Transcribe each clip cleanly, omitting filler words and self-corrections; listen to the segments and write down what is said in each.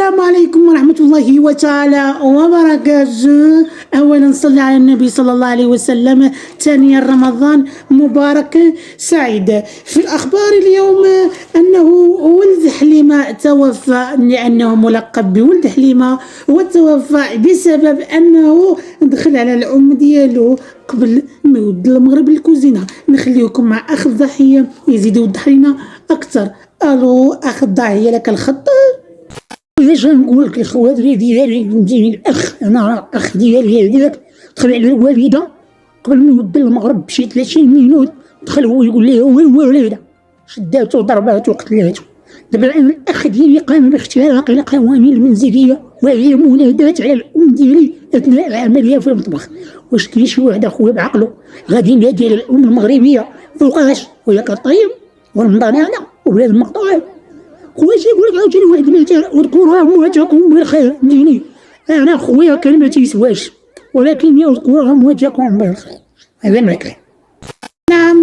السلام عليكم ورحمة الله وتعالى وبركاته. أولا صلى على النبي صلى الله عليه وسلم. ثانيا رمضان مبارك سعيد. في الأخبار اليوم أنه ولد حليمة توفى لأنه ملقب بولد حليمة، وتوفى بسبب أنه دخل على الأم ديالو قبل ما يود المغرب الكوزينة. نخليكم مع أخ الضحية يزيد يوضح لنا أكثر. ألو أخ الضحية، لك الخط. واش نقول لك الخوات ديالي الاخ، انا الاخ ديالي هذاك دخل على الوالده قبل ما يود المغرب بشي 30 مينوت، دخل هو يقول لها وين الوالده، شداتو ضرباتو وقتلاتو. دابا الاخ ديالي قام باختراق القوانين المنزليه وهي منادات على الام ديالي اثناء العمليه في المطبخ. واش كاين شي واحد اخويا بعقلو غادي ينادي على الام المغربيه فوقاش وهي كطيب ورمضان هذا وبلاد المقطوع؟ خويا يقول لك عاوتاني واحد المثال: اذكروا امواتكم بالخير. فهمتيني؟ انا خويا كان ما تيسواش، ولكن اذكروا امواتكم بالخير. هذا المثل.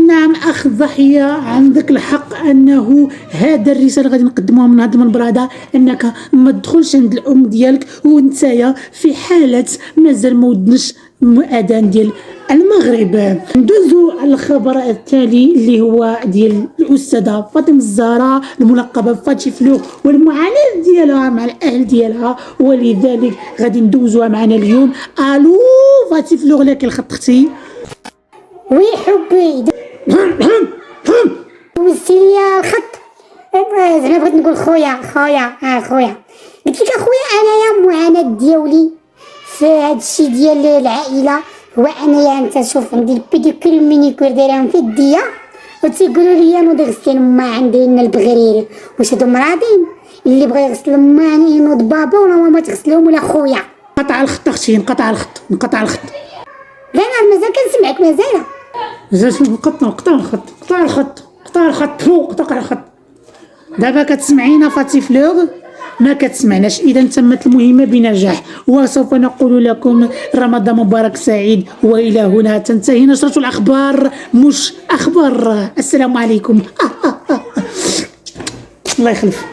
نعم أخ الضحية، عندك الحق أنه هذا الرسالة غادي نقدموها من هذا المنبر هذا، أنك ما تدخلش عند الأم ديالك ونتايا في حالة مازال ما ودنش الأذان ديال المغرب. ندوزو على الخبر التالي اللي هو ديال الأستاذة فاطمة الزهراء الملقبة بفاتي فلوق والمعاناة ديالها مع الأهل ديالها، ولذلك غادي ندوزوها معنا اليوم. ألو فاتي فلوق، لك الخط اختي. وي حبي وزتي ليا الخط. زعما بغيت نقول خويا قلت لك اخويا، انايا المعاناه ديالي في هادشي ديال العائله هو انايا انت شوف عندي البيديكير المينيكير دايرهم في يديا، وتيقولوا لي نوض غسلي ما عندي لنا البغريري. واش هادو مرادين اللي بغى يغسل ما ينوض بابا ولا ماما تغسلهم ولا خويا؟ نقطع الخط اختي، نقطع الخط. لا مازال كنسمعك مازال. قطع الخط. دابا كتسمعينا فاتي فلوغ؟ ما كتسمعناش، اذا تمت المهمه بنجاح، وسوف نقول لكم رمضان مبارك سعيد. والى هنا تنتهي نشرة الاخبار، مش اخبار. السلام عليكم. الله يخلف.